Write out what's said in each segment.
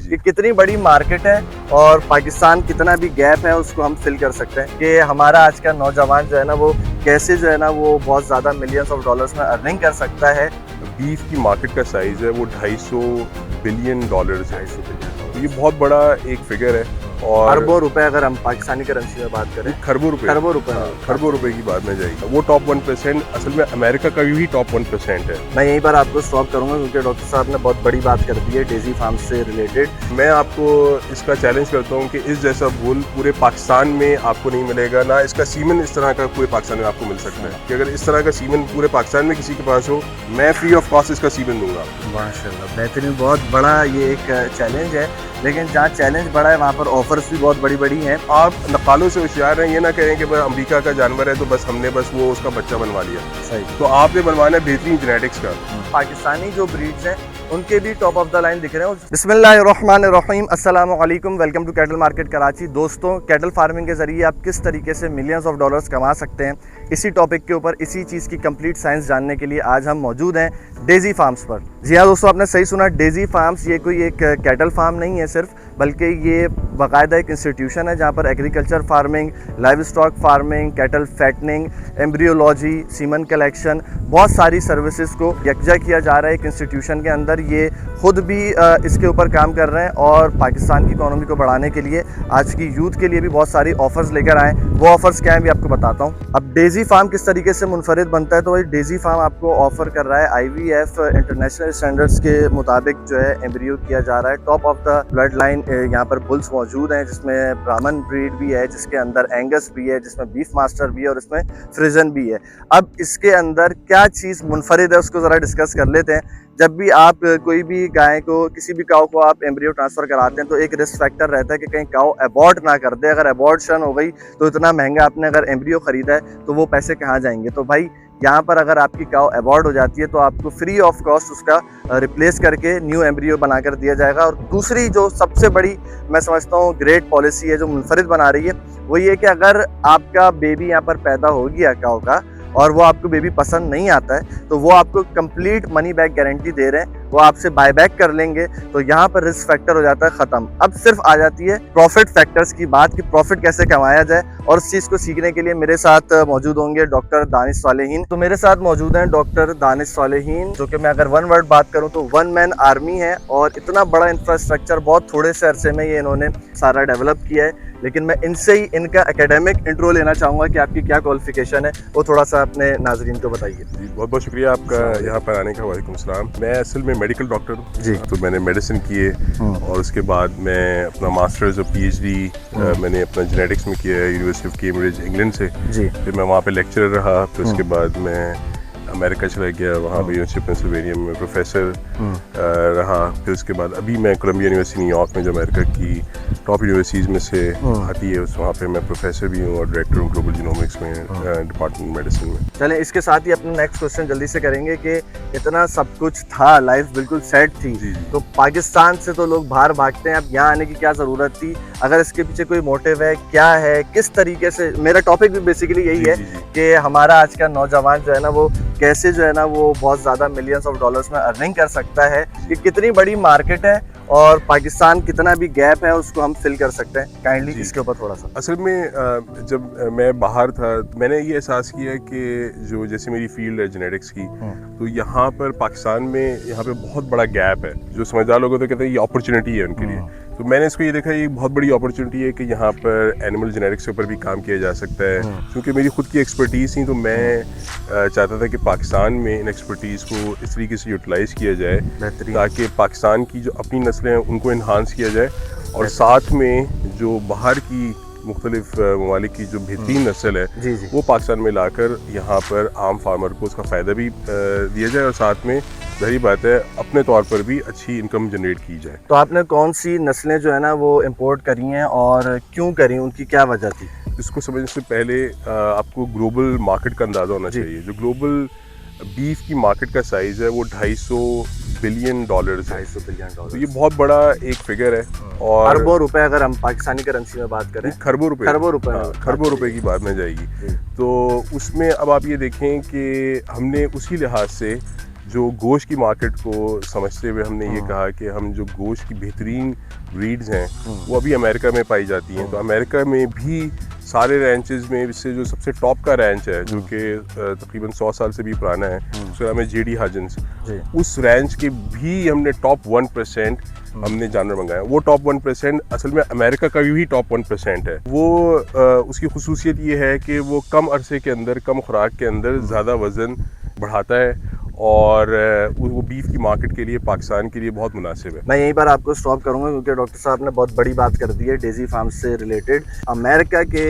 कि कितनी बड़ी मार्केट है और पाकिस्तान कितना भी गैप है उसको हम फिल कर सकते हैं कि हमारा आज का नौजवान जो है ना वो कैसे जो है ना वो बहुत ज़्यादा मिलियंस ऑफ डॉलर्स में अर्निंग कर सकता है। बीफ की मार्केट का साइज़ है वो $250 बिलियन है। 250 बिलियन, तो ये बहुत बड़ा एक फिगर है और अरबों रुपए अगर हम पाकिस्तानी करेंसी में बात करें, खरबों रुपए खरबों रुपए की बात में जाएगी। वो टॉप 1%, असल में अमेरिका का भी टॉप 1% है। मैं यहीं पर आपको स्टॉप करूंगा क्योंकि डॉक्टर साहब ने बहुत बड़ी बात कर दी है डेजी फार्म से रिलेटेड। मैं आपको इसका चैलेंज करता हूँ कि इस जैसा भूल पूरे पाकिस्तान में आपको नहीं मिलेगा, ना इसका सीमन इस तरह का पूरे पाकिस्तान में आपको मिल सकता है कि अगर इस तरह का सीमन पूरे पाकिस्तान में किसी के पास हो, मैं फ्री ऑफ कॉस्ट इसका सीमन दूंगा। माशाल्लाह, बेहतरीन, बहुत बड़ा ये एक चैलेंज है, लेकिन जहाँ चैलेंज बड़ा है वहाँ पर ऑफर्स भी बहुत बड़ी बड़ी हैं। आप नकालों से होशियार हैं, ये ना कहें कि बस अमेरिका का जानवर है तो बस हमने बस वो उसका बच्चा बनवा लिया। सही। तो आपने बनवाना है बेहतरीन जेनेटिक्स का। पाकिस्तानी जो ब्रीड्स हैं उनके भी टॉप ऑफ द लाइन दिख रहे हैं। बिस्मिल्लाहिर्रहमानिर्रहीम, अस्सलाम वालेकुम, welcome to cattle market Karachi. दोस्तों, कैटल फार्मिंग के ज़रिए आप किस तरीके से मिलियंस ऑफ डॉलर्स कमा सकते हैं, इसी टॉपिक के ऊपर, इसी चीज़ की कंप्लीट साइंस जानने के लिए आज हम मौजूद हैं डेजी फार्म्स पर। जी हाँ दोस्तों, आपने सही सुना, डेजी फार्म्स ये कोई एक कैटल फार्म नहीं है सिर्फ, बल्कि ये बाकायदा एक इंस्टीट्यूशन है जहाँ पर agriculture farming, live stock farming, cattle fattening, embryology, semen collection, बहुत सारी सर्विसेज को यकजा किया जा रहा है एक इंस्टीट्यूशन के अंदर। ये खुद भी इसके ऊपर काम कर रहे हैं और पाकिस्तान की इकोनॉमी को बढ़ाने के लिए आज की यूथ के लिए भी बहुत सारी ऑफ़र्स लेकर आए। वो ऑफ़र्स क्या हैं भी आपको बताता हूँ। अब डेजी फार्म किस तरीके से मुनफरिद बनता है, तो वही डेजी फार्म आपको ऑफ़र कर रहा है IVF इंटरनेशनल स्टैंडर्ड्स के मुताबिक जो है एम्ब्रियो किया जा रहा है। Top of the blood line यहाँ पर बुल्स मौजूद हैं, जिसमें ब्राह्मण ब्रीड भी है, जिसके अंदर एंगस भी है, जिसमें बीफ मास्टर भी है और इसमें फ्रिजन भी है। अब इसके अंदर क्या चीज़ मुनफरिद है उसको ज़रा डिस्कस कर लेते हैं। जब भी आप कोई भी गाय को, किसी भी काऊ को आप एम्ब्रियो ट्रांसफ़र कराते हैं तो एक रिस्क फैक्टर रहता है कि कहीं काऊ अबॉर्ट ना कर दे। अगर अबॉर्शन हो गई तो इतना महंगा आपने अगर एम्ब्रियो ख़रीदा है तो वो पैसे कहाँ जाएंगे। तो भाई यहाँ पर अगर आपकी काऊ अबॉर्ट हो जाती है तो आपको फ्री ऑफ कॉस्ट उसका रिप्लेस करके न्यू एम्ब्रियो बनाकर दिया जाएगा। और दूसरी जो सबसे बड़ी मैं समझता हूँ ग्रेट पॉलिसी है जो मुनफरिद बना रही है, वो ये कि अगर आपका बेबी यहाँ पर पैदा हो गया काऊ का और वो आपको बेबी पसंद नहीं आता है तो वो आपको कंप्लीट मनी बैक गारंटी दे रहे हैं, वो आपसे बाय बैक कर लेंगे। तो यहाँ पर रिस्क फैक्टर हो जाता है ख़त्म। अब सिर्फ आ जाती है प्रॉफिट फैक्टर्स की बात कि प्रॉफिट कैसे कमाया जाए। और इस चीज़ को सीखने के लिए मेरे साथ मौजूद होंगे डॉक्टर दानिश सालेहीन। तो मेरे साथ मौजूद हैं डॉक्टर दानिश सालेहीन, जो कि मैं अगर वन वर्ड बात करूँ तो वन मैन आर्मी है और इतना बड़ा इंफ्रास्ट्रक्चर बहुत थोड़े से अरसे में ये इन्होंने सारा डेवलप किया है। लेकिन मैं इनसे ही इनका एकेडमिक इंट्रो लेना चाहूँगा कि आपकी क्या क्वालिफिकेशन है, वो थोड़ा सा अपने नाजरीन को बताइए। जी, बहुत बहुत शुक्रिया आपका यहाँ पर आने का। वालेकुम सलाम। मैं असल में मेडिकल डॉक्टर हूँ जी। तो मैंने मेडिसिन किए और उसके बाद मैं अपना मास्टर्स और PhD मैंने अपना जेनेटिक्स में किया है यूनिवर्सिटी ऑफ कैम्ब्रिज इंग्लैंड से। जी। फिर मैं वहाँ पे लेक्चरर रहा, फिर उसके बाद मैं अमेरिका चला गया, वहाँ पे यूनिवर्सिटी ऑफ पेंसिल्वेनिया में प्रोफेसर रहा। फिर उसके बाद अभी मैं कोलंबिया यूनिवर्सिटी न्यूयॉर्क में, जो अमेरिका की टॉप यूनिवर्सिटीज़ में से आती है, वहाँ पे मैं प्रोफेसर भी हूँ और डायरेक्टर हूँ ग्लोबल जीनोमिक्स में डिपार्टमेंट मेडिसिन में। चलें, इसके साथ ही अपना नेक्स्ट क्वेश्चन जल्दी से करेंगे कि इतना सब कुछ था, लाइफ बिल्कुल सेट थी, जी। तो पाकिस्तान से तो लोग बाहर भागते हैं, अब यहाँ आने की क्या ज़रूरत थी? अगर इसके पीछे कोई मोटिव है, क्या है, किस तरीके से? मेरा टॉपिक भी बेसिकली यही है कि हमारा आज का नौजवान जो है ना वो कैसे जो है ना वो बहुत ज़्यादा मिलियंस ऑफ डॉलर्स में अर्निंग कर सकता है, ये कितनी बड़ी मार्केट है और पाकिस्तान कितना भी गैप है उसको हम फिल कर सकते हैं। काइंडली इसके ऊपर थोड़ा सा। असल में जब मैं बाहर था मैंने ये एहसास किया कि जो जैसे मेरी फील्ड है जेनेटिक्स की, तो यहाँ पर पाकिस्तान में यहाँ पे बहुत बड़ा गैप है। जो समझदार लोग होते हैं कहते हैं ये अपॉर्चुनिटी है उनके लिए। तो मैंने इसको ये देखा, ये बहुत बड़ी अपॉर्चुनिटी है कि यहाँ पर एनिमल जेनेटिक्स के ऊपर भी काम किया जा सकता है। क्योंकि मेरी खुद की एक्सपर्टीज़ थी तो मैं चाहता था कि पाकिस्तान में इन एक्सपर्टीज़ को इस तरीके से यूटिलाइज़ किया जाए ताकि पाकिस्तान की जो अपनी नस्लें हैं उनको इन्हांस किया जाए और साथ में जो बाहर की मुख्तलिफ ममालिक की जो बेहतरीन नस्ल है वो पाकिस्तान में लाकर यहाँ पर आम फार्मर को उसका फ़ायदा भी दिया जाए और साथ में जाहिर बात है अपने तौर पर भी अच्छी इनकम जनरेट की जाए। तो आपने कौन सी नस्लें जो है ना वो इम्पोर्ट करी हैं और क्यों करी, उनकी क्या वजह थी? इसको समझने से पहले आपको ग्लोबल मार्केट का अंदाज़ा होना चाहिए। जो ग्लोबल बीफ की मार्केट का साइज़ है वो $250 बिलियन है। $250 बिलियन। तो ये बहुत बड़ा एक फिगर है और अरबों रुपए अगर हम पाकिस्तानी करेंसी में बात करें, खरबों रुपए की बात में जाएगी। तो उसमें अब आप ये देखें कि हमने उसी लिहाज से जो गोश्त की मार्केट को समझते हुए हमने ये कहा कि हम जो गोश्त की बेहतरीन ब्रीड्स हैं वो अभी अमेरिका में पाई जाती हैं। तो अमेरिका में भी सारे रैंचेस में इससे जो सबसे टॉप का रैंच है जो कि तकरीबन 100 साल से भी पुराना है, उसका नाम है जेडी हजन्स, उस रैंच के भी हमने टॉप 1% हमने जानवर मंगाया। वो टॉप 1% असल में अमेरिका का भी टॉप 1% है। वो उसकी खुसूसियत ये है कि वो कम अरसे के अंदर, कम खुराक के अंदर ज़्यादा वज़न बढ़ाता है और वो बीफ की मार्केट के लिए, पाकिस्तान के लिए बहुत मुनासिब है। मैं यहीं पर आपको स्टॉप करूंगा क्योंकि डॉक्टर साहब ने बहुत बड़ी बात कर दी है डेजी फार्म से रिलेटेड। अमेरिका के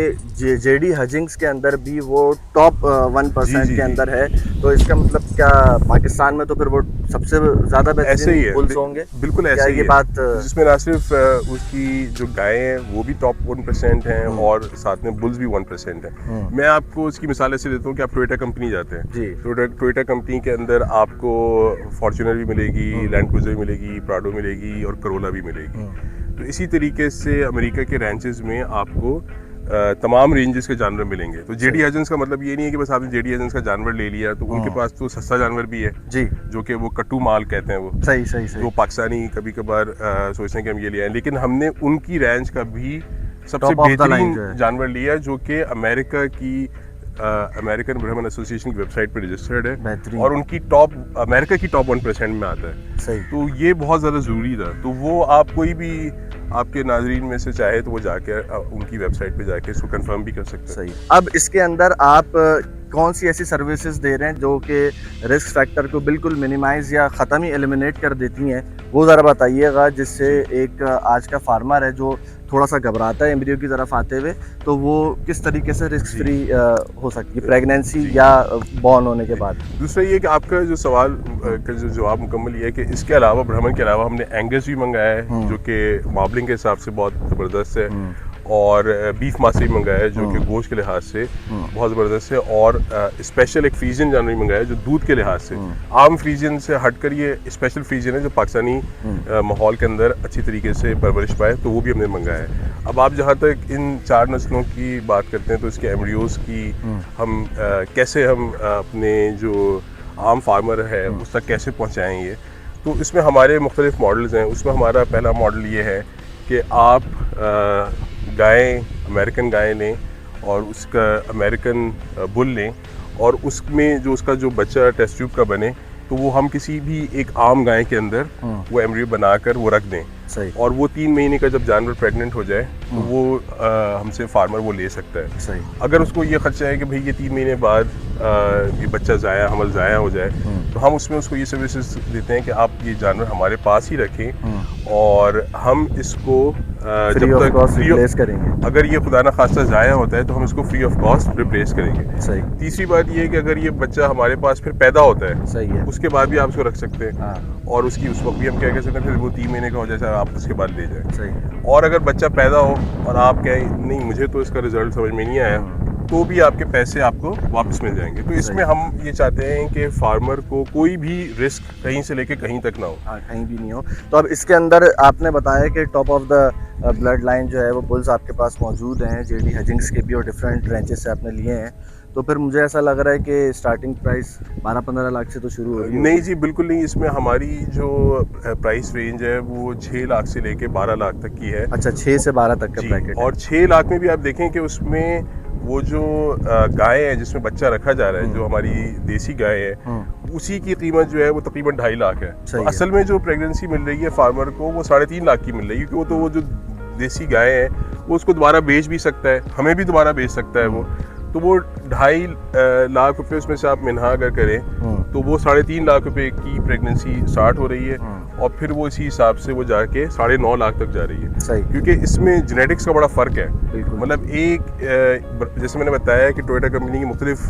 जेडी हजिंग्स के अंदर भी वो टॉप 1% के अंदर है, तो इसका मतलब क्या पाकिस्तान में तो फिर वो सबसे ज़्यादा बेहतरीन बुल्स होंगे? बिल्कुल ऐसे ही है बात, जिसमें ना सिर्फ उसकी जो गायें हैं वो भी टॉप 1% हैं और साथ में बुल्स भी 1% हैं। मैं आपको उसकी मिसाल ऐसे देता हूँ कि आप टोयोटा कंपनी जाते हैं जी, टोयोटा कंपनी के अंदर आपको फॉर्च्यूनर भी मिलेगी, लैंड क्रूजर भी मिलेगी, प्राडो मिलेगी और करोला भी मिलेगी। तो इसी तरीके से अमेरिका के रैंचेस में आपको तमाम रेंजेस के जानवर मिलेंगे। तो जेडी हजन्स का मतलब ये नहीं है कि बस आपने जेडी हजन्स का जानवर ले लिया, तो उनके पास तो सस्ता जानवर भी है जी, जो कि वो कट्टू माल कहते हैं। वो सही तो पाकिस्तानी कभी कभार सोचते हैं कि हम ये ले आए, लेकिन हमने उनकी रेंज का भी सबसे बेहतरीन जानवर लिया जो कि अमेरिका की अमेरिकन ब्राह्मण एसोसिएशन की वेबसाइट पर रजिस्टर्ड है और उनकी टॉप, अमेरिका की टॉप 1% में आता है। सही, तो ये बहुत ज़्यादा ज़रूरी था। तो वो आप कोई भी आपके नाजरीन में से चाहे तो वो जाके उनकी वेबसाइट पे जाके इसको कंफर्म भी कर सकते हैं। सही। अब इसके अंदर आप कौन सी ऐसी सर्विसेज दे रहे हैं जो कि रिस्क फैक्टर को बिल्कुल मिनिमाइज या ख़त्म ही एलिमिनेट कर देती हैं, वो ज़रा बताइएगा, जिससे एक आज का फार्मर है जो थोड़ा सा घबराता है एम्ब्रियो की तरफ आते हुए, तो वो किस तरीके से रिस्क फ्री हो सकती है प्रेगनेंसी या बॉर्न होने के बाद। दूसरा ये कि आपका जो सवाल का जो जवाब मुकम्मल ये है कि इसके अलावा, ब्राह्मण के अलावा हमने एंगस भी मंगाया है जो कि मार्बलिंग के हिसाब से बहुत ज़बरदस्त है, और बीफ मासी मंगाया है जो कि गोश्त के लिहाज से बहुत ज़बरदस्त है, और स्पेशल एक फ्रीजियन जानवर मंगाया है जो दूध के लिहाज से, आम फ्रीजियन से हटकर ये स्पेशल फ्रीजियन है जो पाकिस्तानी माहौल के अंदर अच्छी तरीके से परवरिश पाए, तो वो भी हमने मंगाया है। अब आप जहाँ तक इन 4 नस्लों की बात करते हैं तो इसके एम्ब्रियोज़ की हम कैसे हम अपने जो आम फार्मर है उस तक कैसे पहुँचाएँ ये, तो इसमें हमारे मुख्तलिफ मॉडल्स हैं। उसमें हमारा पहला मॉडल ये है कि आप गायें, अमेरिकन गायें लें और उसका अमेरिकन बुल लें, और उसमें जो उसका जो बच्चा टेस्ट ट्यूब का बने तो वो हम किसी भी एक आम गाय के अंदर वो एम्ब्रियो बनाकर वो रख दें। सही। और वो 3 महीने का जब जानवर प्रेग्नेंट हो जाए तो वो हमसे फार्मर वो ले सकता है। सही। अगर उसको ये खर्चा है कि भाई ये 3 महीने बाद ये बच्चा हमल ज़ाया हो जाए, तो हम उसमें उसको ये सर्विसेज देते हैं कि आप ये जानवर हमारे पास ही रखें और हम इसको जब तक रिप्लेस करेंगे। अगर ये खुदा ना खास्ता ज़ाया होता है तो हम इसको फ्री ऑफ कॉस्ट रिप्लेस करेंगे। सही। तीसरी बात ये है कि अगर ये बच्चा हमारे पास फिर पैदा होता है, सही है, उसके बाद भी आप उसको रख सकते हैं और उसकी उस वक्त भी हम क्या कह सकते हैं, फिर वो 3 महीने का हो जाए आप उसके बाद ले जाए। सही। और अगर बच्चा पैदा हो और आप कहें नहीं मुझे तो इसका रिजल्ट समझ में नहीं आया, तो भी आपके पैसे आपको वापस मिल जाएंगे। तो इसमें हम ये चाहते हैं कि फार्मर को कोई भी रिस्क कहीं से लेके कहीं तक ना हो। हाँ, कहीं भी नहीं हो। तो अब इसके अंदर आपने बताया कि top of the blood line जो है वो बुल्स आपके पास मौजूद हैं, जेडी हजिंग्स के भी, और डिफरेंट रेंचेस से आपने लिए हैं। तो फिर मुझे ऐसा लग रहा है कि स्टार्टिंग प्राइस 12-15 लाख से तो शुरू हो रही है। नहीं जी, बिल्कुल नहीं। इसमें हमारी जो प्राइस रेंज है वो 6 लाख से लेके 12 लाख तक की है। अच्छा, 6 से 12 तक का ब्रैकेट। और 6 लाख में भी आप देखें कि उसमें वो जो गाय है जिसमें बच्चा रखा जा रहा है, जो हमारी देसी गाय है, उसी की कीमत जो है वो तकरीबन 2.5 लाख है। तो असल में जो प्रेगनेंसी मिल रही है फार्मर को वो 3.5 लाख की मिल रही है, क्योंकि वो जो देसी गाय है वो उसको दोबारा बेच भी सकता है, हमें भी दोबारा बेच सकता है वो। तो वो 2.5 लाख रुपए उसमें से आप मिनहा अगर करें तो वो 3.5 लाख रुपए की प्रेगनेंसी स्टार्ट हो रही है और फिर वो इसी हिसाब से वो जाके 9.5 लाख तक जा रही है। सही। क्योंकि इसमें जेनेटिक्स का बड़ा फ़र्क है। मतलब एक जैसे मैंने बताया कि टोयोटा कंपनी की मुख्तलिफ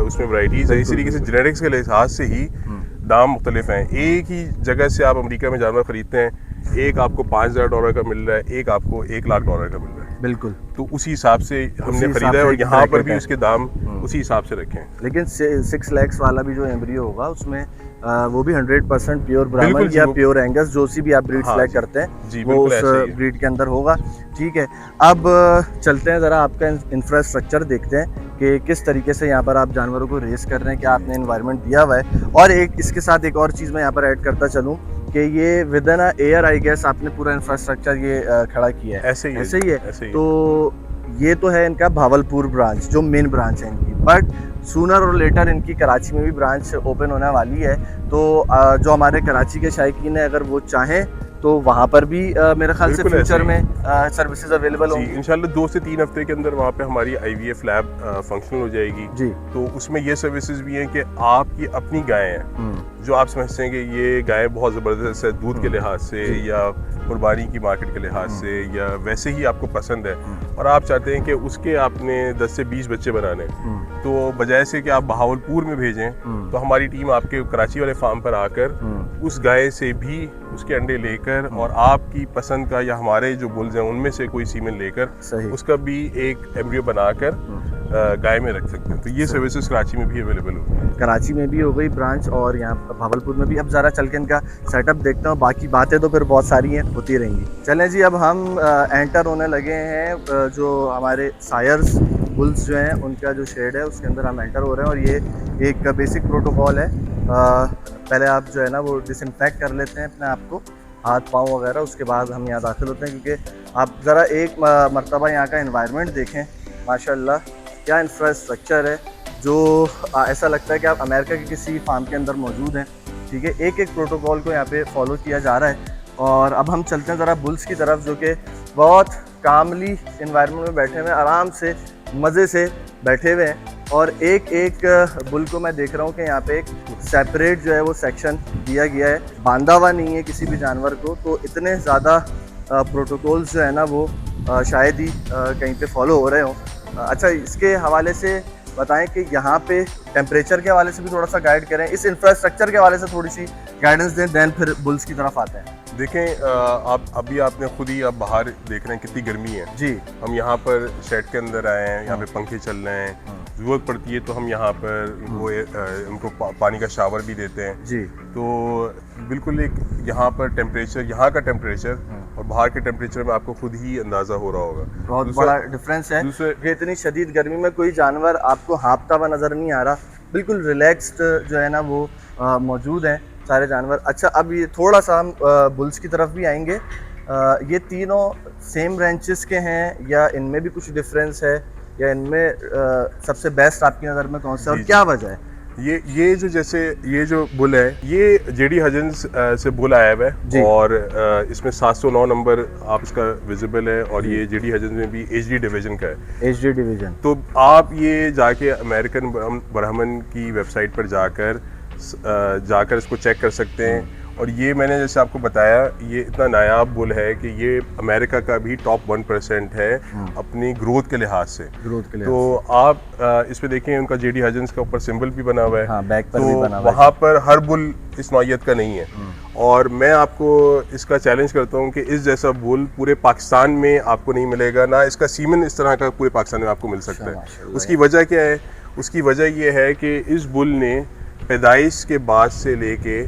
उसमें वैराइटीज़ है, इसी तरीके से जेनेटिक्स के लिहाज से ही दाम मुख्तलिफ हैं। एक ही जगह से आप अमेरिका में जानवर ख़रीदते हैं, एक आपको $5,000 का मिल रहा है, एक आपको $1,00,000 का मिल रहा है। बिल्कुल। तो उसी हिसाब से हमने खरीदा है और यहाँ पर भी उसके दाम उसी हिसाब से रखे हैं। लेकिन 6 लाख वाला भी जो एम्ब्रियो होगा उसमें वो भी 100% प्योर ब्राह्मण या प्योर एंगस, जो सी भी आप ब्रीड सेलेक्ट करते हैं वो उस ब्रीड के अंदर होगा। ठीक है, अब चलते हैं ज़रा आपका इंफ्रास्ट्रक्चर देखते हैं कि किस तरीके से यहाँ पर आप जानवरों को रेस कर रहे हैं, क्या आपने इन्वायरमेंट दिया हुआ है। और एक इसके साथ एक और चीज़ मैं यहाँ पर ऐड करता चलूँ कि ये within air I guess आपने पूरा इंफ्रास्ट्रक्चर ये खड़ा किया है। ऐसे ही ऐसे ही है। ऐसे ही। तो ये तो है इनका भावलपुर ब्रांच जो मेन ब्रांच है इनकी, बट सूनर और लेटर इनकी कराची में भी ब्रांच ओपन होने वाली है। तो जो हमारे कराची के शायकीन है, अगर वो चाहें तो वहाँ पर भी मेरे ख्याल से बिल्कुल ऐसे फ्यूचर ही। में सर्विसेज अवेलेबल जी होंगी। इंशाल्लाह 2 से 3 हफ्ते के अंदर वहाँ पे हमारी IVF लैब फंक्शनल हो जाएगी। जी। तो उसमें ये सर्विसेज भी हैं कि आपकी अपनी गायें हैं जो आप समझते हैं कि ये गाय बहुत ज़बरदस्त है दूध के लिहाज से या कुर्बानी की मार्केट के लिहाज से या वैसे ही आपको पसंद है और आप चाहते हैं कि उसके आपने 10 से 20 बच्चे बनाने, तो बजाय से कि आप बहावलपुर में भेजें तो हमारी टीम आपके कराची वाले फार्म पर आकर उस गाय से भी उसके अंडे लेकर और आपकी पसंद का या हमारे जो बुल्स हैं उनमें से कोई सीमेन लेकर उसका भी एक एम्ब्रियो बनाकर गाय में रख सकते हैं। तो ये सर्विसेज कराची में भी अवेलेबल होगी। कराची में भी हो गई ब्रांच और यहाँ भावलपुर में भी। अब ज़रा चल के इनका सेटअप देखता हूँ, बाकी बातें तो फिर बहुत सारी हैं, होती रहेंगी। चलें जी, अब हम एंटर होने लगे हैं जो हमारे सायर्स बुल्स जो हैं उनका जो शेड है उसके अंदर हम एंटर हो रहे हैं। और ये एक बेसिक प्रोटोकॉल है। पहले आप जो है ना वो डिसइंफेक्ट कर लेते हैं अपने आप को, हाथ पाँव वगैरह, उसके बाद हम यहाँ दाखिल होते हैं। क्योंकि आप ज़रा एक मरतबा यहाँ का एनवायरनमेंट देखें, माशाल्लाह क्या इंफ्रास्ट्रक्चर है, जो ऐसा लगता है कि आप अमेरिका के किसी फार्म के अंदर मौजूद हैं। ठीक है, एक एक प्रोटोकॉल को यहाँ पे फॉलो किया जा रहा है। और अब हम चलते हैं ज़रा बुल्स की तरफ, जो कि बहुत कामली इन्वायरमेंट में बैठे हुए हैं, आराम से मज़े से बैठे हुए हैं। और एक एक बुल को मैं देख रहा हूँ कि यहाँ पे एक सेपरेट जो है वो सेक्शन दिया गया है, बांधा हुआ नहीं है किसी भी जानवर को। तो इतने ज़्यादा प्रोटोकॉल्स जो है ना वो शायद ही कहीं पे फॉलो हो रहे हों। अच्छा, इसके हवाले से बताएं कि यहाँ पे टेम्परेचर के हवाले से भी थोड़ा सा गाइड करें, इस इंफ्रास्ट्रक्चर के हवाले से थोड़ी सी गाइडेंस दें, देन फिर बुल्स की तरफ आते हैं। देखें आप अभी आपने खुद ही आप बाहर देख रहे हैं कितनी गर्मी है जी। हम यहाँ पर शेड के अंदर आए हैं, यहाँ पे पंखे चल रहे हैं, ज़रूरत पड़ती है तो हम यहाँ पर उनको पानी का शावर भी देते हैं जी। तो बिल्कुल एक यहाँ पर टेम्परेचर, यहाँ का टेम्परेचर और बाहर के टेम्परेचर में आपको खुद ही अंदाज़ा हो रहा होगा, बहुत बड़ा डिफरेंस है कि इतनी शदीद गर्मी में कोई जानवर आपको हाँफता हुआ नज़र नहीं आ रहा, बिल्कुल रिलैक्स्ड जो है ना वो मौजूद हैं सारे जानवर। अच्छा, अब ये थोड़ा सा हम बुल्स की तरफ भी आएंगे। ये तीनों सेम रेंचेस के हैं या इनमें भी कुछ डिफरेंस है, या इनमें सबसे बेस्ट आपकी नज़र में कौन सा है और क्या वजह है? ये जो जैसे ये जो बुल है ये जेडी हजन्स से बुल आया हुआ है और इसमें 709 नंबर आप इसका विजिबल है और ये जेडी हजन्स में भी HD डिवीजन का है। HD division. तो आप ये जाके अमेरिकन ब्राह्मण की वेबसाइट पर जाकर इसको चेक कर सकते हैं। और ये मैंने जैसे आपको बताया ये इतना नायाब बुल है कि ये अमेरिका का भी टॉप 1% है अपनी ग्रोथ के लिहाज से। तो आप इस पे देखें उनका जेडी हजन्स का ऊपर सिंबल भी बना हुआ है। हाँ, बैक पर तो भी बना हुआ है। वहाँ पर हर बुल इस नौइयत का नहीं है और मैं आपको इसका चैलेंज करता हूँ कि इस जैसा बुल पूरे पाकिस्तान में आपको नहीं मिलेगा, ना इसका सीमन इस तरह का पूरे पाकिस्तान में आपको मिल सकता है। उसकी वजह क्या है? उसकी वजह ये है कि इस बुल ने पैदाइश के बाद से लेके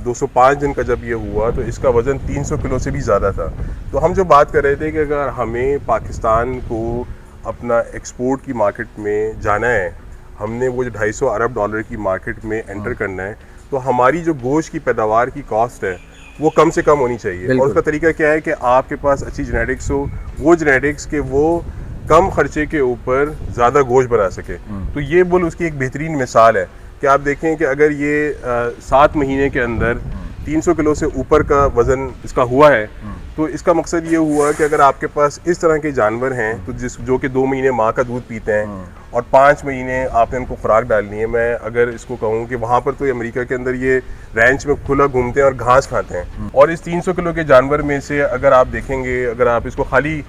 205 दिन का जब ये हुआ तो इसका वज़न 300 किलो से भी ज़्यादा था। तो हम जो बात कर रहे थे कि अगर हमें पाकिस्तान को अपना एक्सपोर्ट की मार्केट में जाना है, हमने वो जो 250 अरब डॉलर की मार्केट में एंटर करना है, तो हमारी जो गोश्त की पैदावार की कॉस्ट है वो कम से कम होनी चाहिए। और उसका तरीका क्या है कि आपके पास अच्छी जेनेटिक्स हो, वो जेनेटिक्स के वो कम खर्चे के ऊपर ज़्यादा गोश्त बना सके। तो ये बुल उसकी एक बेहतरीन मिसाल है कि आप देखें कि अगर ये 7 महीने के अंदर 300 किलो से ऊपर का वज़न इसका हुआ है तो इसका मकसद ये हुआ कि अगर आपके पास इस तरह के जानवर हैं तो जो कि 2 महीने माँ का दूध पीते हैं और 5 महीने आपने उनको खुराक डालनी है। मैं अगर इसको कहूँ कि वहाँ पर तो अमेरिका के अंदर ये रैंच में खुला घूमते हैं और घास खाते हैं और इस 300 किलो के जानवर में से अगर आप देखेंगे, अगर आप इसको खाली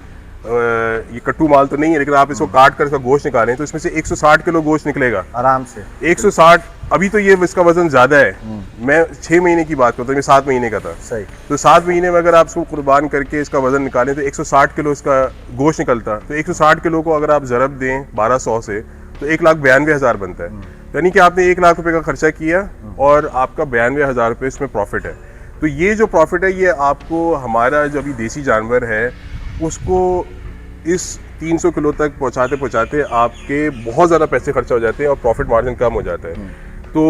ये कट्टू माल तो नहीं है लेकिन आप इसको काट कर इसका गोश्त निकालें तो इसमें से 160 किलो गोश्त निकलेगा आराम से। 160। अभी तो ये इसका वजन ज़्यादा है, मैं 6 महीने की बात करता हूँ, मैं 7 महीने का था। सही। तो 7 महीने में अगर आप इसको कुर्बान करके इसका वजन निकालें तो 160 किलो इसका गोश्त निकलता। तो 160 किलो को अगर आप ज़रब दें 1200 से तो 1,92,000 बनता है। यानी कि आपने 1 लाख रुपए का खर्चा किया और आपका 92,000 रुपये इसमें प्रॉफिट है। तो ये जो प्रॉफिट है ये आपको हमारा जो अभी देसी जानवर है उसको इस 300 किलो तक पहुंचाते आपके बहुत ज़्यादा पैसे खर्चा हो जाते हैं और प्रॉफिट मार्जिन कम हो जाता है। तो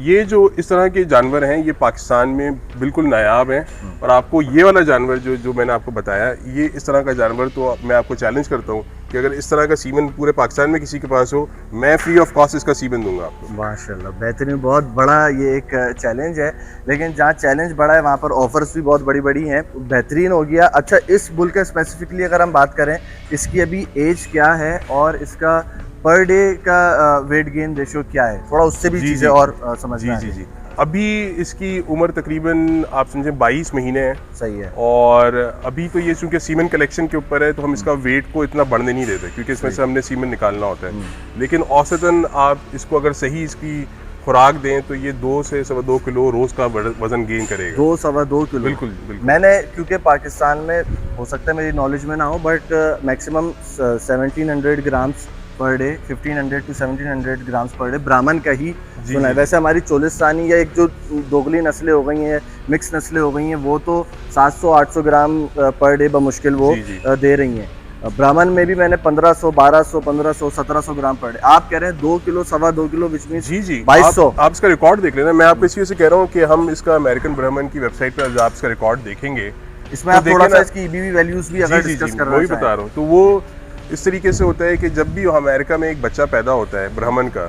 ये जो इस तरह के जानवर हैं ये पाकिस्तान में बिल्कुल नायाब हैं। और आपको ये वाला जानवर जो मैंने आपको बताया, ये इस तरह का जानवर, तो मैं आपको चैलेंज करता हूँ कि अगर इस तरह का सीमन पूरे पाकिस्तान में किसी के पास हो, मैं फ्री ऑफ कॉस्ट इसका सीमन दूंगा आपको। माशाल्लाह, बेहतरीन, बहुत बड़ा ये एक चैलेंज है, लेकिन जहाँ चैलेंज बड़ा है वहाँ पर ऑफर्स भी बहुत बड़ी बड़ी हैं। बेहतरीन हो गया। अच्छा, इस बुल का स्पेसिफिकली अगर हम बात करें, इसकी अभी एज क्या है और इसका पर डे का वेट गेन रेशियो क्या है, थोड़ा उससे भी चीज़ें और समझना है। जी अभी इसकी उम्र तकरीबन आप समझे 22 महीने है। सही है। और अभी तो ये चूंकि सीमन कलेक्शन के ऊपर है तो हम इसका वेट को इतना बढ़ने नहीं देते, क्योंकि इसमें से हमने सीमन निकालना होता है। लेकिन औसतन आप इसको अगर सही इसकी खुराक दें तो ये 2 से 2.25 किलो रोज का वजन गेन करेगा। 2-2.25 किलो। बिल्कुल बिल्कुल। मैंने, क्योंकि पाकिस्तान में हो सकता है मेरी नॉलेज में ना हो, but maximum 1700 grams per day, 1500 to 1700 grams per day ब्राह्मण का ही सुना है। वैसे हमारी चोलिस्तानी या एक जो दोगली नस्लें हो गई हैं, मिक्स नस्लें हो गई हैं, वो तो 700-800 ग्राम पर डे बमुश्किल वो दे रही हैं। ब्राह्मण में भी मैंने 1500, 1200, 1500, 1700 ग्राम पर डे। आप कह रहे हैं 2 किलो, 2.25 किलो, विच मीन्स जी 2200। आप इसका रिकॉर्ड देख लेना। मैं आपको इसी वजह से कह रहा हूँ कि हम इसका अमेरिकन ब्राह्मण की वेबसाइट पर आप इसका रिकॉर्ड देखेंगे, इसमें आप थोड़ा सा इसकी ईबीवी वैल्यूज भी अगर डिस्कस करना चाहें। वही बता रहा हूँ। तो वो इस तरीके से होता है कि जब भी अमेरिका में एक बच्चा पैदा होता है ब्राह्मण का,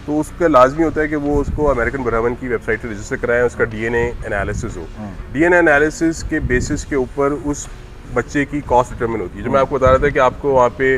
तो उसका लाजमी होता है कि वो उसको अमेरिकन ब्राह्मण की वेबसाइट पर रजिस्टर कराएं, उसका डीएनए एनालिसिस हो। डीएनए एनालिसिस के बेसिस के ऊपर उस बच्चे की कॉस्ट डिटरमिन होती है। जो मैं आपको बता रहा था कि आपको वहाँ पे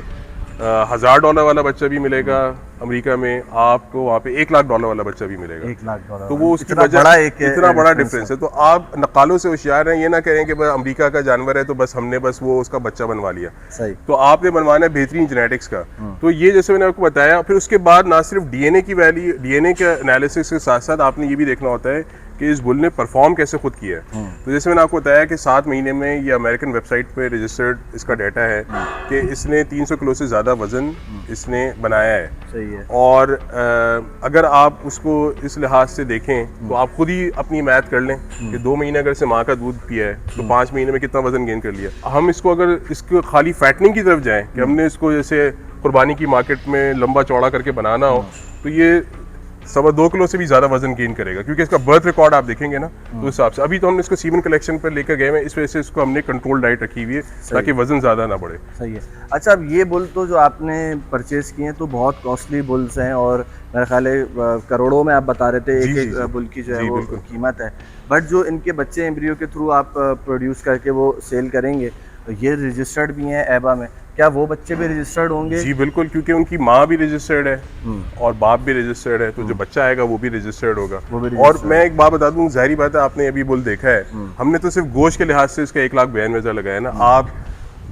$1000 वाला बच्चा भी मिलेगा अमेरिका में, आपको वहाँ पे $1,00,000 वाला बच्चा भी मिलेगा। $1,00,000। तो वो उसकी वजह इतना बड़ा डिफरेंस है। तो आप नकालों से होशियार हैं, ये ना कहें कि अमेरिका का जानवर है तो बस हमने बस वो उसका बच्चा बनवा लिया। सही। तो आपने बनवाना है बेहतरीन जेनेटिक्स का। तो ये जैसे मैंने आपको बताया, फिर उसके बाद ना सिर्फ डीएनए की वैल्यू, डीएनए के एनालिसिस के साथ साथ आपने ये भी देखना होता है कि इस बुल ने परफॉर्म कैसे खुद किया है। तो जैसे मैंने आपको बताया कि 7 महीने में ये अमेरिकन वेबसाइट पे रजिस्टर्ड इसका डाटा है कि इसने 300 किलो से ज़्यादा वज़न इसने बनाया है। सही है। और अगर आप उसको इस लिहाज से देखें तो आप खुद ही अपनी मैथ कर लें कि 2 महीने अगर से माँ का दूध पिया है तो 5 महीने में कितना वज़न गेन कर लिया। हम इसको अगर इसको खाली फैटनिंग की तरफ जाएँ कि हमने इसको जैसे कुर्बानी की मार्केट में लंबा चौड़ा करके बनाना हो, तो ये 2.25 किलो से भी ज़्यादा वजन गेन करेगा, क्योंकि इसका बर्थ रिकॉर्ड आप देखेंगे ना तो हिसाब से। अभी तो हमने इसको सीमन कलेक्शन पर लेकर गए हैं, इस वजह से इसको हमने कंट्रोल डाइट रखी हुई है ताकि वजन ज़्यादा ना बढ़े। सही है। अच्छा, अब ये बुल तो जो आपने परचेज किए हैं तो बहुत कॉस्टली बुल्स हैं और मेरे ख्याल है करोड़ों में आप बता रहे थे एक बुल की जो है वो कीमत है। बट जो इनके बच्चे एम्ब्रियो के थ्रू आप प्रोड्यूस करके वो सेल करेंगे तो ये रजिस्टर्ड भी हैं एबा में, क्या वो बच्चे भी रजिस्टर्ड होंगे? जी बिल्कुल, क्योंकि उनकी माँ भी रजिस्टर्ड है और बाप भी रजिस्टर्ड है, तो जो बच्चा आएगा वो भी रजिस्टर्ड होगा। और मैं एक बात बता दूं, जाहिर बात है आपने अभी बुल देखा है, हमने तो सिर्फ गोश्त के लिहाज से इसका 1,92,000 लगाया ना। आप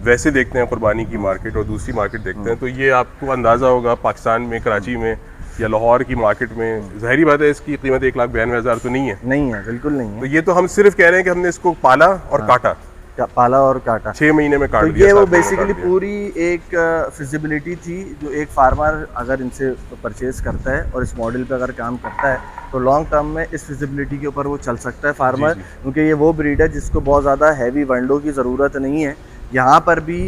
वैसे देखते हैं कुर्बानी की मार्केट और दूसरी मार्केट देखते हैं तो ये आपको अंदाज़ा होगा पाकिस्तान में, कराची में या लाहौर की मार्केट में, जाहिर बात है इसकी कीमत 1,92,000 तो नहीं है। नहीं है, बिल्कुल नहीं है। तो ये तो हम सिर्फ कह रहे हैं कि हमने इसको पाला और काटा, पाला और काटा, 6 महीने में काट तो दिया। ये वो बेसिकली पूरी एक फिजिबिलिटी थी जो एक फार्मर अगर इनसे परचेज करता है और इस मॉडल पे अगर काम करता है तो लॉन्ग टर्म में इस फिजिबिलिटी के ऊपर वो चल सकता है फार्मर, क्योंकि ये वो ब्रीड है जिसको बहुत ज़्यादा हैवी वंडों की ज़रूरत नहीं है। यहाँ पर भी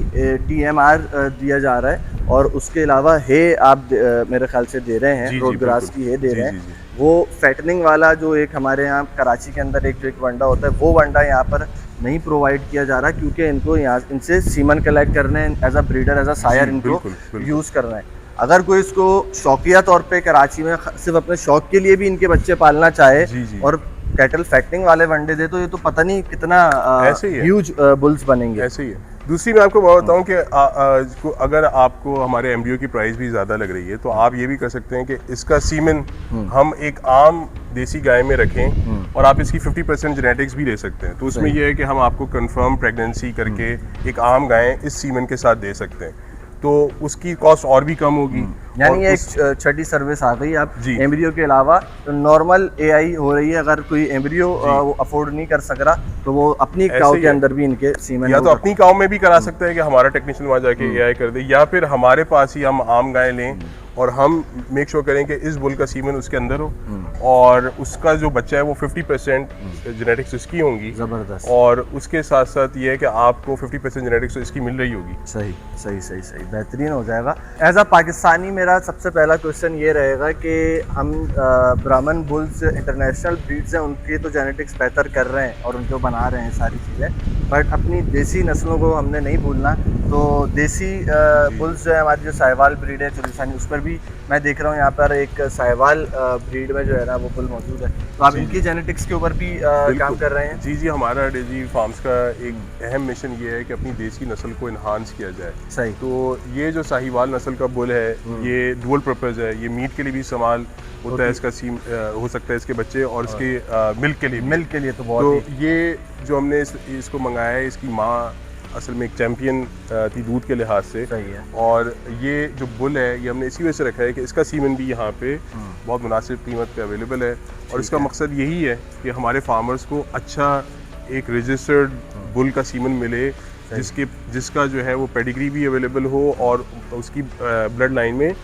TMR दिया जा रहा है और उसके अलावा हे आप मेरे ख्याल से दे रहे हैं, रोड ग्रास की हे दे रहे हैं। वो फैटनिंग वाला जो एक हमारे यहाँ कराची के अंदर एक जो एक वंडा होता है वो वंडा यहाँ पर नहीं प्रोवाइड किया जा रहा, क्योंकि इनको यहाँ इनसे सीमन कलेक्ट करने as a breeder, as a sire इनको यूज़ करना है। अगर कोई इसको शौकिया तौर पे कराची में सिर्फ अपने शौक के लिए भी इनके बच्चे पालना चाहे और कैटल फैक्टिंग वाले वनडे दे, तो ये तो पता नहीं कितना ह्यूज बुल्स बनेंगे। ऐसे ही है। दूसरी मैं आपको बताऊं कि अगर आपको हमारे एम्ब्रियो की प्राइस भी ज़्यादा लग रही है तो आप ये भी कर सकते हैं कि इसका सीमन हम एक आम देसी गाय में रखें और आप इसकी 50% जेनेटिक्स भी ले सकते हैं। तो उसमें यह है कि हम आपको कंफर्म प्रेगनेंसी करके एक आम गाय इस सीमन के साथ दे सकते हैं, तो उसकी कॉस्ट और भी कम होगी। यानी एक छठी सर्विस आ गई आप एम्ब्रियो के अलावा तो नॉर्मल AI हो रही है। अगर कोई एम्ब्रियो वो अफोर्ड नहीं कर सक रहा तो वो अपनी काऊ के अंदर भी इनके सीमन या तो अपनी काऊ में भी करा सकता है कि हमारा टेक्नीशियन वहाँ जाके AI कर दे, या फिर हमारे पास ही हम आम गाय लें और हम मेक श्योर करें कि इस बुल का सीमन उसके अंदर हो और उसका जो बच्चा है वो 50% जेनेटिक्स उसकी होंगी। ज़बरदस्त। और उसके साथ साथ ये है कि आपको 50% जेनेटिक्स इसकी मिल रही होगी। सही सही सही सही, बेहतरीन हो जाएगा। एज अ पाकिस्तानी मेरा सबसे पहला क्वेश्चन ये रहेगा कि हम ब्राह्मण बुल्स इंटरनेशनल ब्रीड्स हैं, उनकी तो जेनेटिक्स बेहतर कर रहे हैं और उनको बना रहे हैं सारी चीज़ें, बट अपनी देसी नस्लों को हमने नहीं भूलना। तो देसी बुल्स जो है, हमारी जो साहिवाल ब्रीड है चुलिस्तानी, उस पर भी मैं देख रहा हूँ यहाँ पर एक साहिवाल ब्रीड में जो है ना वो बुल मौजूद है। तो आप इनकी जेनेटिक्स के ऊपर भी काम कर रहे हैं? जी जी, हमारा डेजी फार्म्स का एक अहम मिशन ये है कि अपनी देसी नस्ल को इन्हांस किया जाए। सही। तो ये जो साहिवाल नस्ल का बुल है ये डुअल पर्पज़ है, ये मीट के लिए भी इस्तेमाल होता है, इसका सीम हो सकता है इसके बच्चे और इसके मिल्क के लिए भी। मिल्क के लिए तो बहुत तो ये जो हमने इसको मंगाया है, इसकी माँ असल में एक चैम्पियन थी दूध के लिहाज से। सही है। और ये जो बुल है ये हमने इसी वजह से रखा है कि इसका सीमन भी यहाँ पे बहुत मुनासिब कीमत पे अवेलेबल है। और इसका मकसद यही है कि हमारे फार्मर्स को अच्छा एक रजिस्टर्ड बुल का सीमन मिले, जिसका जो है वो पेडिग्री भी अवेलेबल हो और उसकी ब्लड लाइन में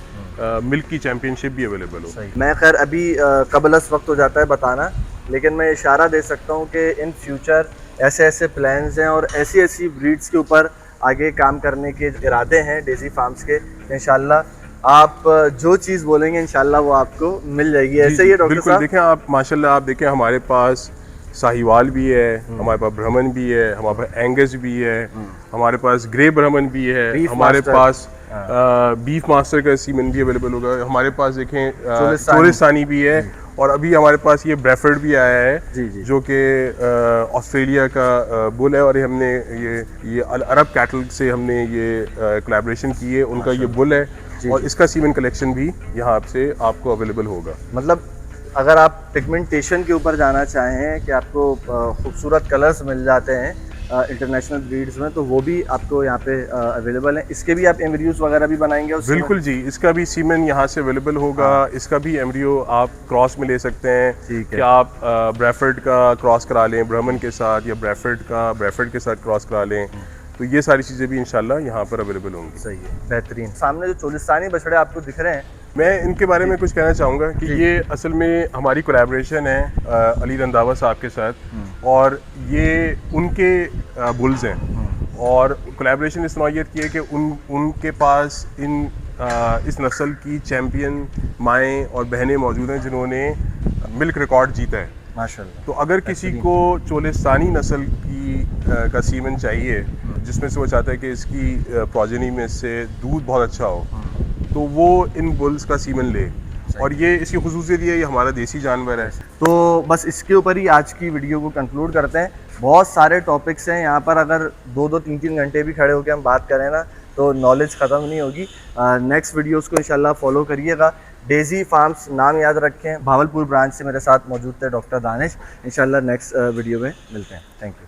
मिल्क की चैम्पियनशिप भी अवेलेबल हो। मैं खैर अभी कबलस वक्त हो जाता है बताना, लेकिन मैं इशारा दे सकता हूँ कि इन फ्यूचर ऐसे ऐसे प्लान्स हैं और ऐसी ऐसी ब्रीड्स के ऊपर आगे काम करने के इरादे हैं डेजी फार्म्स के। इंशाल्लाह आप जो चीज़ बोलेंगे इंशाल्लाह वो आपको मिल जाएगी। ऐसे ही है डॉक्टर बिल्कुल। साहब? देखें आप माशाल्लाह, आप देखें हमारे पास साहिवाल भी है, हमारे पास ब्राह्मण भी है, हमारे पास एंगस भी है, हमारे पास ग्रे ब्राह्मण भी है, हमारे पास बीफ मास्टर का सीमन भी अवेलेबल होगा, हमारे पास देखें चोलिस्तानी भी है, और अभी हमारे पास ये ब्रेफर्ड भी आया है जो कि ऑस्ट्रेलिया का बुल है। और हमने ये अरब कैटल से हमने ये कोलैबोरेशन की है, उनका ये बुल है और इसका सीमन कलेक्शन भी यहाँ से आपको अवेलेबल होगा। मतलब अगर आप पिगमेंटेशन के ऊपर जाना चाहें कि आपको खूबसूरत कलर्स मिल जाते हैं इंटरनेशनल ब्रीड्स में, तो वो भी आपको यहाँ पे अवेलेबल है। इसके भी आप एम्ब्रियोज वगैरह भी बनाएंगे उसमें? बिल्कुल जी, इसका भी सीमन यहाँ से अवेलेबल होगा। इसका भी एम्ब्रियो आप क्रॉस में ले सकते हैं। ठीक है। कि आप ब्रेफर्ड का क्रॉस करा लें ब्राह्मण के साथ, या ब्रेफर्ड के साथ क्रॉस करा लें, तो ये सारी चीज़ें भी इंशाल्लाह यहाँ पर अवेलेबल होंगी। सही है, बेहतरीन। सामने जो चोलिस्तानी बछड़े आपको दिख रहे हैं, मैं इनके बारे में कुछ कहना चाहूँगा कि ये असल में हमारी कोलैबोरेशन है अली रंधावा साहब के साथ, और ये उनके बुल्स हैं। और कोलैबोरेशन इस नौइयत की है कि उनके पास इस नस्ल की चैम्पियन माएँ और बहनें मौजूद हैं जिन्होंने मिल्क रिकॉर्ड जीता है माशाल्लाह। तो अगर किसी को चोलिस्तानी नस्ल का सीमन चाहिए, जिसमें से वो चाहता है कि इसकी प्रोजेनी में से दूध बहुत अच्छा हो, तो वो इन बुल्स का सीमन ले। और ये इसकी खुसूसियत ये हमारा देसी जानवर है। तो बस इसके ऊपर ही आज की वीडियो को कंक्लूड करते हैं। बहुत सारे टॉपिक्स हैं यहाँ पर, अगर 2-2, 3-3 घंटे भी खड़े होकर हम बात करें ना तो नॉलेज ख़त्म नहीं होगी। नेक्स्ट वीडियोस को इंशाल्लाह फॉलो करिएगा। डेजी फार्म्स नाम याद रखें, भावलपुर ब्रांच से मेरे साथ मौजूद थे डॉक्टर दानिश। इंशाल्लाह नेक्स्ट वीडियो में मिलते हैं। Thank you.